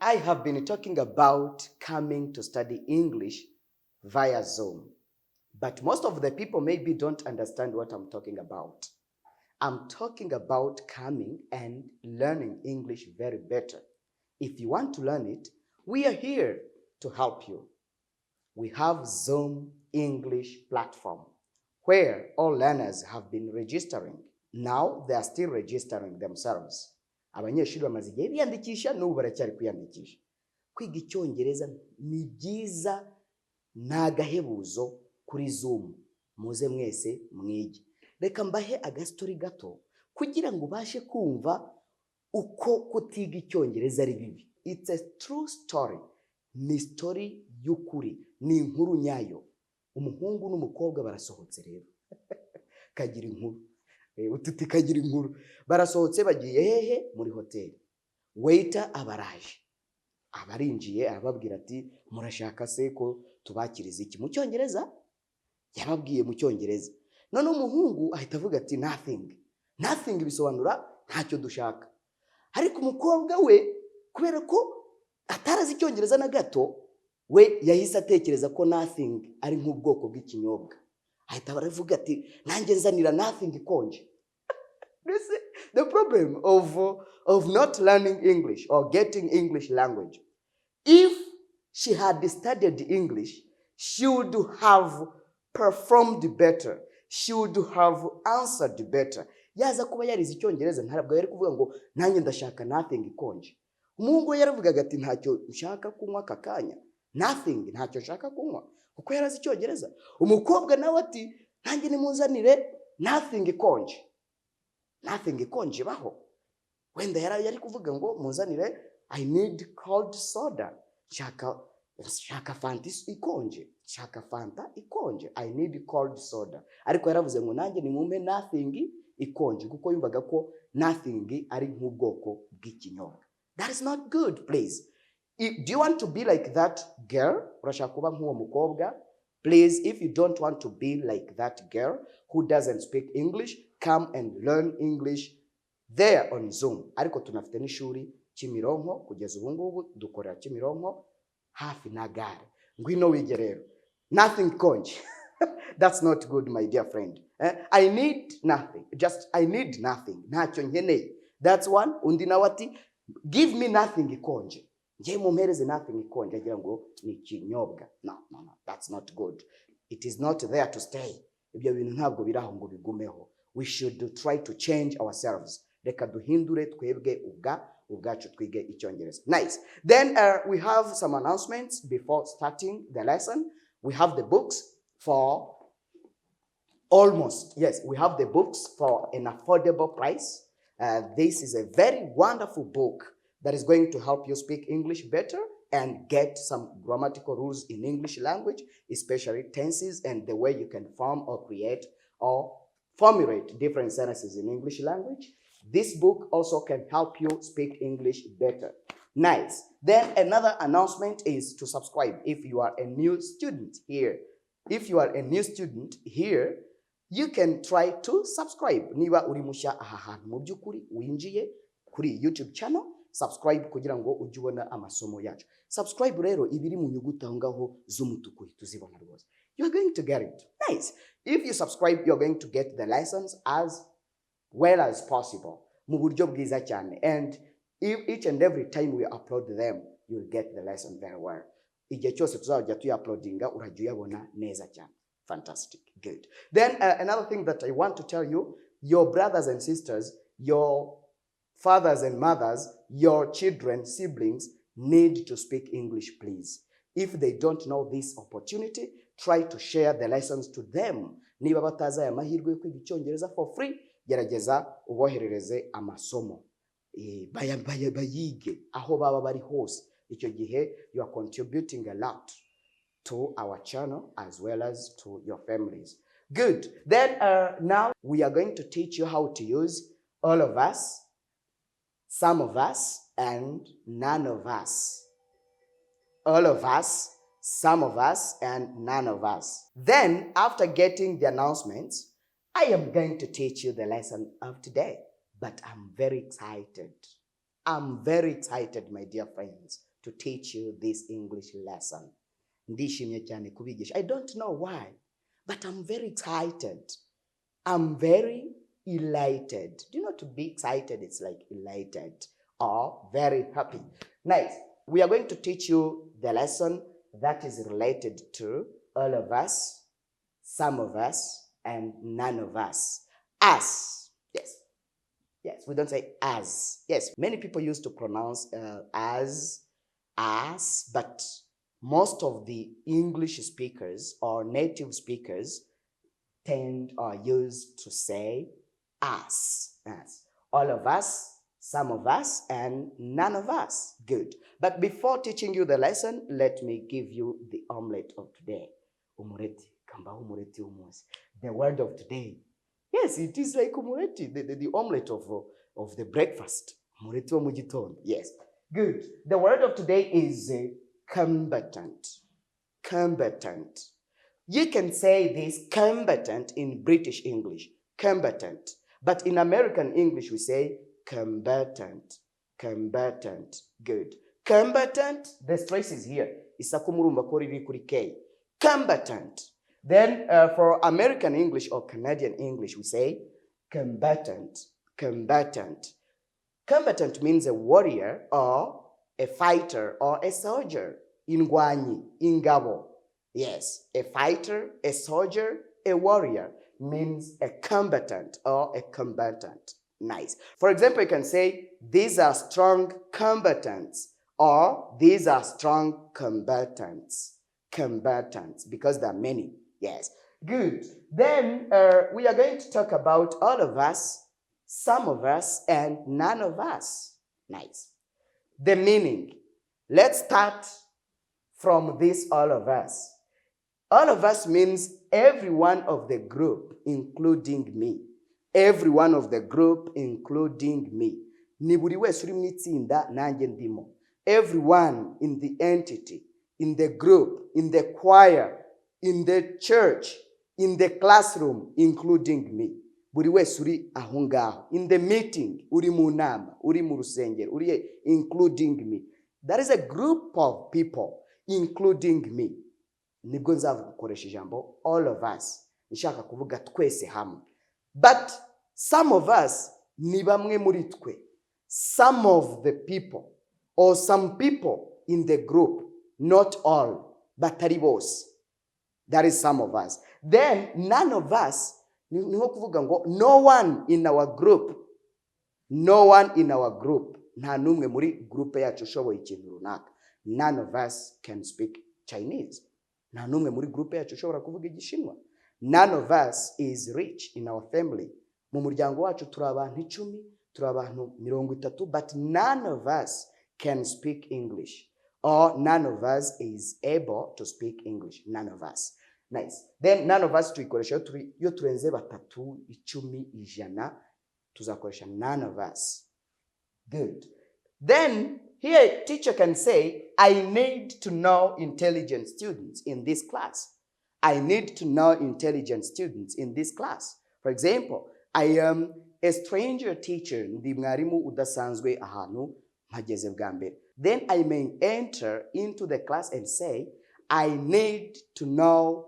I have been talking about coming to study English via Zoom. But most of the people maybe don't understand what I'm talking about. I'm talking about coming and learning English very better. If you want to learn it, we are here to help you. We have Zoom English platform where all learners have been registering. Now they are still registering themselves. Abanyeshuri bamaze igihe biyandikisha n'ubu baracyari kwiyandikisha. Kwiga Icyongereza ni byiza n'agahebuzo kuri Zoom. Muze mwese mwige. Reka mbahe agastori gato kugira ngo ubashe kumva uko kutiga Icyongereza ari bibi. It's a true story. Ni story y'ukuri, ni inkuru nyayo. Umuhungu n'umukobwa barasohotse rero. Kagira inkuru. Ututi kagira inkuru. Barasohotse bagiye hehe muri hoteli. Waiter abaraje. Abarinjiye arababwira ati murashaka se ko tubakiriza iki mu Cyongereza? Yababwiye mu Cyongereza. None umuhungu ahita avuga ati nothing. Nothing bisobanura ntacyo dushaka. Ariko umukobwa we kubera ko atarazi Icyongereza na gato, we yahise atekereza ko nothing ari nk'ubwoko bw'ikinyobwa. Ahita baravuga ati nanjye nzanira nothing ikonje. The problem of not learning English or getting English language. If she had studied English, she would have performed better. She would have answered better. Yaza kuba yarize Icyongereza ntabwo yari kuvuga ngo nanjye ndashaka nothing ikonje. Umuhungu yaravugaga ati ntacyo nshaka kunywa kakanya. Nothing ntacyo nshaka kunywa kuko yarazi Icyongereza. Umukobwa nawe ati nanjye nimuzanire nothing ikonje. Nothing ikonje baho. Wenda yari kuvuga ngo muzanire I need cold soda. Shaka fanta ikonje. Shaka fanta ikonje. I need cold soda. Ariko yaravuze ngo nanjye nimumpe nothing ikonje kuko yumvaga ko nothing ari nk'ubwoko bw'ikinyobwa. That is not good, please. Do you want to be like that girl? Urashaka kuba nk'uwo mukobwa? Please, if you don't want to be like that girl who doesn't speak English, come and learn English there on Zoom. Ariko tunafite n'ishuri Kimironko kugeza ubu ngubu dukorera Kimironko hafi na gare. Ngwino wige rero. Nothing konje. That's not good, my dear friend. I need nothing. I need nothing. Ntacyo nkeneye. That's one. Undi nawe ati give me nothing ikonje. Ngiye mumpereze nothing ikonje agira ngo ni kinyobwa. No. That's not good. It is not there to stay. Ibyo bintu ntabwo biraho ngo bigumeho. We should try to change ourselves. Reka duhindure twebwe ubwacu twige Icyongereza. Nice. Then we have some announcements before starting the lesson. We have the books for we have the books for an affordable price. This is a very wonderful book that is going to help you speak English better and get some grammatical rules in English language, especially tenses and the way you can form or create or formulate different sentences in English language. This book also can help you speak English better. Nice. Then another announcement is to subscribe if you are a new student here. If you are a new student here, you can try to subscribe. Niba uri mushya aha hantu mu byukuri winjiye kuri YouTube channel, subscribe kugira ngo ujye ubona amasomo yacu. Subscribe rero ibiri mu nyuguti aho ngaho z'umutuku tuzibona rwose. You're going to get it. Nice. If you subscribe, you're going to get the lessons as well as possible. Mu buryo bwiza cyane. And each and every time we upload them, you'll get the lesson very well. Igihe cyose tuzajya tuya-uploadinga urajya uyabona neza cyane. Fantastic. Good. Then another thing that I want to tell you, your brothers and sisters, your fathers and mothers, your children, siblings need to speak English, please. If they don't know this opportunity, try to share the lessons to them. Niba bataza aya mahirwe yo kwiga Icyongereza for free, gerageza uboherereze amasomo. Bayige aho baba bari hose. Icyo gihe you are contributing a lot to our channel as well as to your families. Good. Then now we are going to teach you how to use all of us, some of us, and none of us. All of us, some of us, and none of us. Then, after getting the announcements, I am going to teach you the lesson of today. But I'm very excited. I'm very excited, my dear friends, to teach you this English lesson. Ndishimye cyane kubigisha. I don't know why, but I'm very excited. I'm very elated. Do you know to be excited? It's like elated or very happy. Nice. We are going to teach you the lesson that is related to all of us, some of us, and none of us. Us. Yes. Yes, we don't say as. Yes, many people used to pronounce as, but most of the English speakers or native speakers tend or used to say us. All of us, some of us, and none of us. Good. But before teaching you the lesson, let me give you the omelette of today. Umureti. Kamba umureti umunsi. The word of today. Yes, it is like umureti, the omelette of the breakfast. Umureti wa mugitondo. Yes. Good. The word of today is combatant. Combatant. You can say this combatant in British English. Combatant. But in American English, we say combatant. Combatant. Good. Combatant, the stress is here. Isakumurumba koriri kuri K. Combatant. Then for American English or Canadian English, we say combatant. Combatant. Combatant means a warrior or a fighter or a soldier. Ingwanyi, ingabo. Yes, a fighter, a soldier, a warrior means a combatant or a combatant. Nice. For example, you can say, these are strong combatants, or these are strong combatants. Combatants, because there are many. Yes. Good. Then we are going to talk about all of us, some of us, and none of us. Nice. The meaning. Let's start from this all of us. All of us means every one of the group, including me. Every one of the group, including me. Ni buri wese uri mu itsinda nanjye ndimo. Everyone in the entity, in the group, in the choir, in the church, in the classroom, including me. Buri wese uri aho ngaho. In the meeting, uri mu nama, uri mu rusengero, uri including me. That is a group of people, including me. Nibwo nzavukoresha ijambo all of us. Nshaka kuvuga twese hamwe. But some of us ni bamwe muri twe. Some of the people or some people in the group, not all, but ari bose. That is some of us. Then none of us, niho kuvuga ngo no one in our group. No one in our group. Nta numwe muri group yacu ushoboye ikintu runaka. None of us can speak Chinese. Nta numwe muri group yacu ushobora kuvuga igishinwa. None of us is rich in our family. Mu muryango wacu turi abantu 10, turi abantu 30, but none of us can speak English. Or none of us is able to speak English. None of us. Nice. Then none of us tuyikoresha yo turenze 3, 10, 100 tuzakoresha none of us. Good. Then here teacher can say, I need to know intelligent students in this class. I need to know intelligent students in this class. For example, I am a stranger teacher. Ndi mwarimu udasanzwe ahantu mpageze bwa mbere. Then I may enter into the class and say, I need to know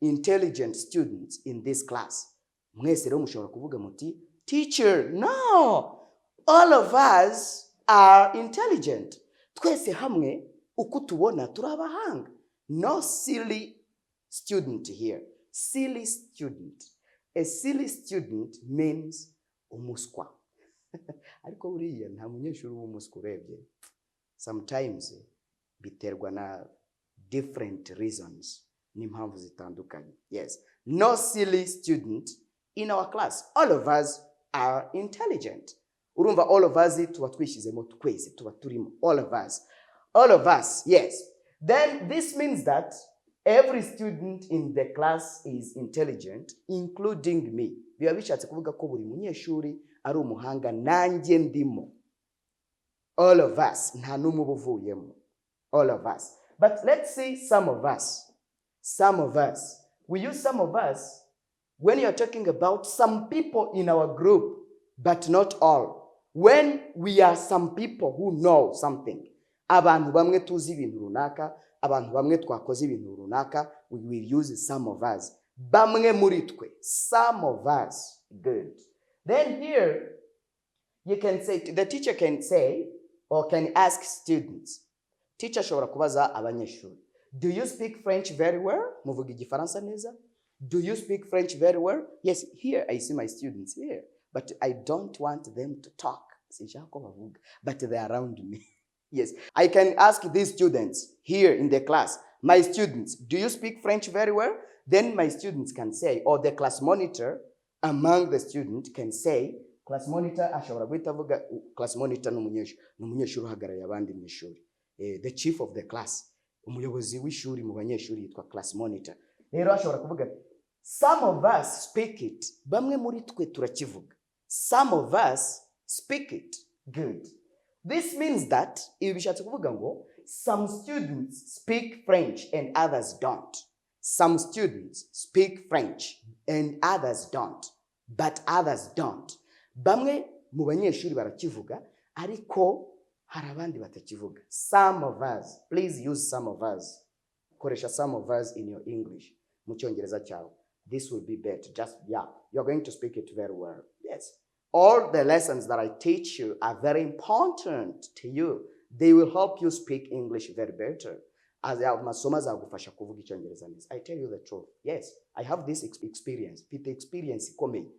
intelligent students in this class. Mwese rero mushobora kuvuga muti, teacher, no, all of us are intelligent. Twese hamwe uko tubona turabahanga. No silly student here. Silly student. A silly student means umuswa. Ariko buriya nta munyeshuri w'umuswa urebye. Sometimes biterwa na different reasons. N'impamvu zitandukanye. Yes. No silly student in our class. All of us are intelligent. Urumva all of us tuba twishizemo twese tuba turimo. All of us. All of us. Yes. Then this means that every student in the class is intelligent, including me. Biba bishatse kuvuga ko buri munyeshuri ari umuhanga nanjye ndimo. All of us. Nta numwe ubuvuyemo. All of us. But let's see some of us. Some of us. We use some of us when you're talking about some people in our group, but not all. When we are some people who know something. abantu bamwe tuzi ibintu runaka, abantu bamwe twakoze ibintu runaka, we will use some of us. Bamwe muri twe, some of us. Good. Then here, you can say, the teacher can say, or can ask students. Teacher ashobora kubaza abanyeshuri. Do you speak French very well? Muvuga igifaransa neza? Do you speak French very well? Yes, here I see my students here. But I don't want them to talk. But they are around me. Yes, I can ask these students here in the class, my students, do you speak French very well? Then my students can say, or the class monitor among the students can say, class monitor ashobora guhita avuga, class monitor n'umunyeshuri uhagarariye abandi mu ishuri. The chief of the class, umuyobozi w'ishuri mu banyeshuri yitwa class monitor. Rero ashobora kuvuga, some of us speak it. Bamwe muri twe turakivuga. Some of us speak it. Good. This means that, ibi bishatse kuvuga ngo, some students speak French and others don't. Some students speak French and others don't. But others don't. Bamwe mu banyeshuri barakivuga, ariko hari abandi batakivuga. Some of us. Please use some of us. Koresha some of us in your English. Mu Cyongereza cyawe. This will be better. Just, yeah, you're going to speak it very well. Yes. All the lessons that I teach you are very important to you. They will help you speak English very better. As masomo azagufasha kuvuga Icyongereza neza. I tell you the truth. Yes, I have this experience. Pite experience ikomeye.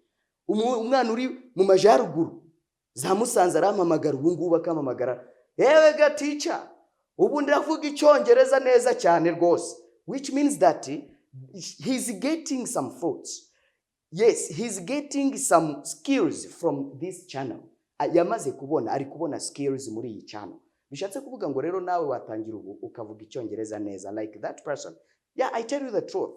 Umwana uri mu majaruguru za Musanze arampamagara ubu ngubu akamamagara. Yewe ga teacher, ubu ndavuga Icyongereza neza cyane rwose. Which means that he's getting some fruits. Yes, he's getting some skills from this channel. Yamaze kubona, ari kubona skills muri iyi channel. Bishatse kuvuga ngo rero nawe watangira ubu ukavuga Icyongereza neza like that person. Yeah, I tell you the truth.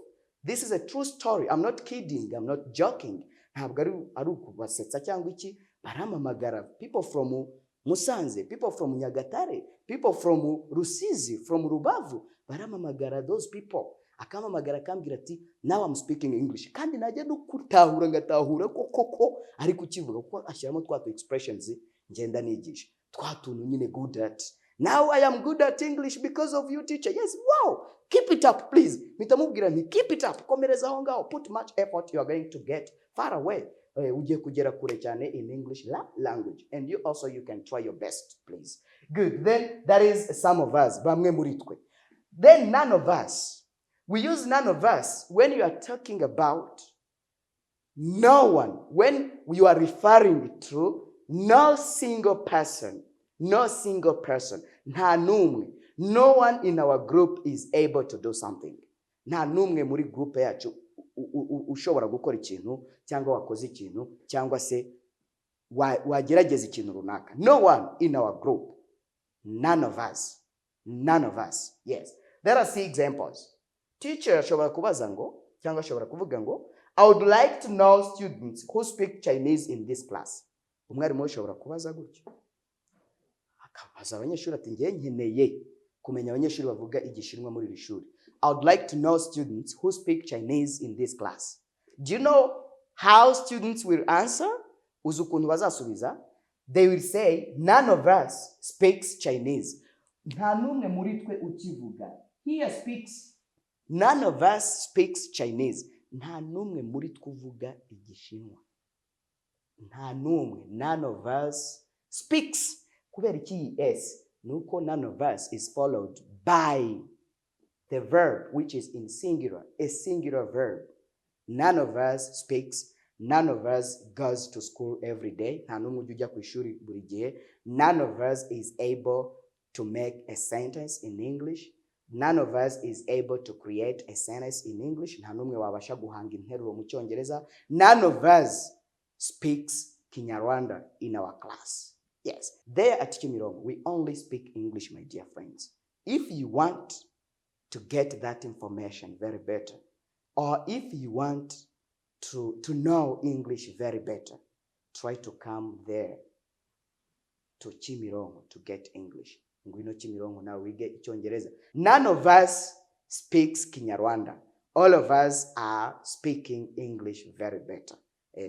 This is a true story. I'm not kidding. I'm not joking. Ntabwo ari ukubasetsa cyangwa iki. Baramamagara. People from Musanze, people from Nyagatare, people from Rusizi, from Rubavu. Baramamagara those people. Akamamagara akambwira ati, now I'm speaking English. Kandi najya no kutahura ngatahura koko ari kukivuga kuko ashyiramo twatu expressions ngenda nigisha. Twatuntu nyine good at. Now I am good at English because of you, teacher. Yes, wow. Keep it up, please. Mitamubwira nti keep it up. Komereza aho ngaho. Put much effort. You are going to get far away. Ugiye kugera kure cyane in English language. And you also, you can try your best, please. Good. Then that is some of us. Bamwe muri twe. Then none of us. We use none of us when you are talking about no one. When you are referring to no single person. No single person. Nta numwe. No one in our group is able to do something. Nta numwe muri group yacu ushobora gukora ikintu cyangwa wakoze ikintu cyangwa se wagerageza ikintu runaka. No one in our group. None of us. None of us. Yes. There are 6 examples. Teacher ashobora kubaza ngo cyangwa ashobora kuvuga ngo, I would like to know students who speak Chinese in this class. Umwarimu ashobora kubaza gutyo. Akabaza abanyeshuri ati ngiye nkeneye kumenya abanyeshuri bavuga igishinwa muri iri shuri. I would like to know students who speak Chinese in this class. Do you know how students will answer? Uzi ukuntu bazasubiza? They will say, none of us speaks Chinese. Nta numwe muri twe ukivuga. Here speaks. None of us speaks Chinese. Nta numwe muri twe uvuga igishinwa. Nta numwe. None of us speaks. Kubera iki yes? Nuko none of us is followed by the verb which is in singular. A singular verb. None of us speaks. None of us goes to school every day. Nta numwe ujya ku ishuri buri gihe. None of us is able to make a sentence in English. None of us is able to create a sentence in English. Nta numwe wabasha guhanga interuro mu Cyongereza. None of us speaks Kinyarwanda in our class. Yes, there at Kimirongo, we only speak English, my dear friends. If you want to get that information very better, or if you want to know English very better, try to come there to Kimirongo to get English. Ngwino Kimirongo now we get Icyongereza. None of us speaks Kinyarwanda. All of us are speaking English very better.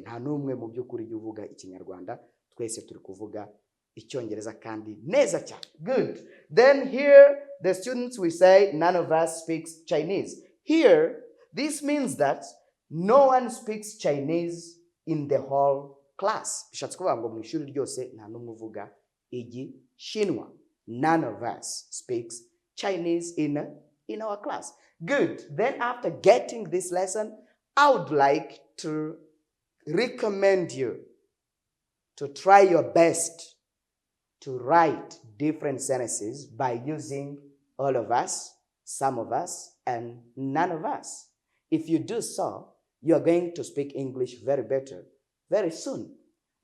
Nta numwe mu by'ukuri uvuga Ikinyarwanda, twese turi kuvuga Icyongereza kandi neza cyane. Good. Then here the students will say none of us speaks Chinese. Here this means that no one speaks Chinese in the whole class. Bishatse kuvuga ngo mu ishuri ryose nta n'umwe uvuga Igishinwa. None of us speaks Chinese in our class. Good. Then after getting this lesson, I would like to recommend you to try your best to write different sentences by using all of us, some of us, and none of us. If you do so, you are going to speak English very better very soon.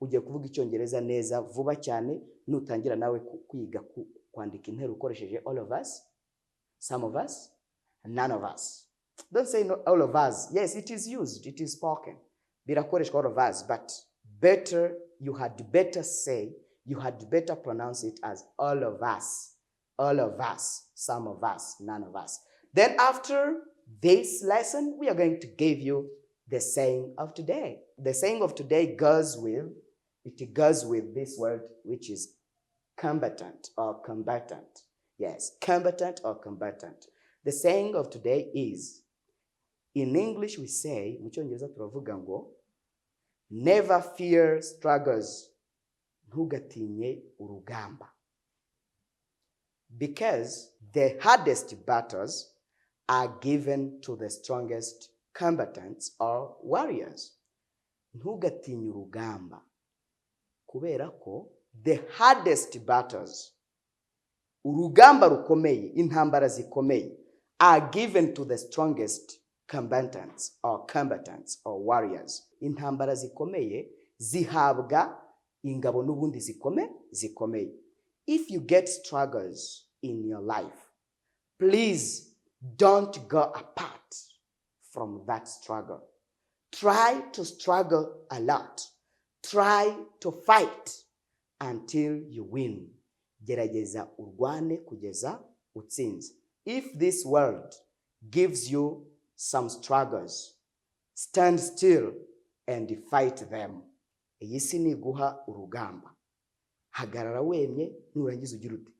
Ugiye kuvuga Icyongereza neza vuba cyane nutangira nawe kwiga kwandika interuro ukoresheje all of us, some of us, and none of us. Don't say no, all of us. Yes, it is used, it is spoken. Birakoreshwa all of us, but better, you had better say, you had better pronounce it as all of us, some of us, none of us. Then after this lesson, we are going to give you the saying of today. The saying of today goes with this word, which is combatant or combatant. Yes, combatant or combatant. The saying of today is, in English we say, mu Cyongereza turavuga ngo, never fear struggles, ntugatinye urugamba. Because the hardest battles are given to the strongest combatants or warriors. Ntugatinye urugamba. Kubera ko the hardest battles, urugamba rukomeye, intambara zikomeye, are given to the strongest combatants or warriors. Intambara zikomeye zihabwa ingabo n'ubundi zikomeye. If you get struggles in your life, please don't go apart from that struggle. Try to struggle a lot. Try to fight until you win. Gerageza urwane kugeza utsinze. If this world gives you some struggles, stand still and fight them. Iyi si niguha urugamba. Hagarara wemye nurangiza ugira ute?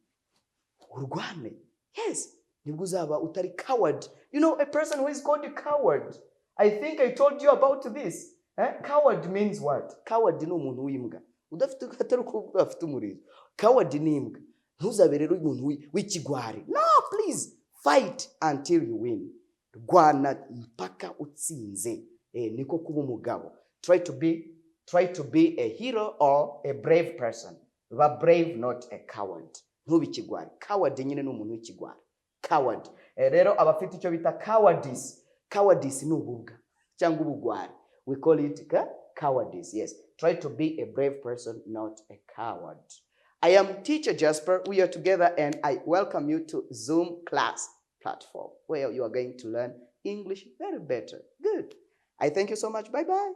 Urwane. Yes. Nibwo uzaba utari coward. You know, a person who is called a coward. I think I told you about this. Coward means what? Coward ni umuntu w'imbwa. Udafite atari ko afite umurizo. Coward ni imbwa. Ntuzabe rero umuntu w'ikigwari. No, please fight until you win. Rwana mpaka utsinze. Niko kuba umugabo. Try to be a hero or a brave person. But brave, not a coward. Ntubi ikigwari. Coward nyine ni umuntu w'ikigwari. Coward. Rero abafite icyo bita cowardice. Cowardice ni ububwa cyangwa ubugwari. We call it cowardice. Yes. Try to be a brave person, not a coward. I am Teacher Jasper. We are together and I welcome you to Zoom class platform where you are going to learn English very better. Good. I thank you so much. Bye-bye.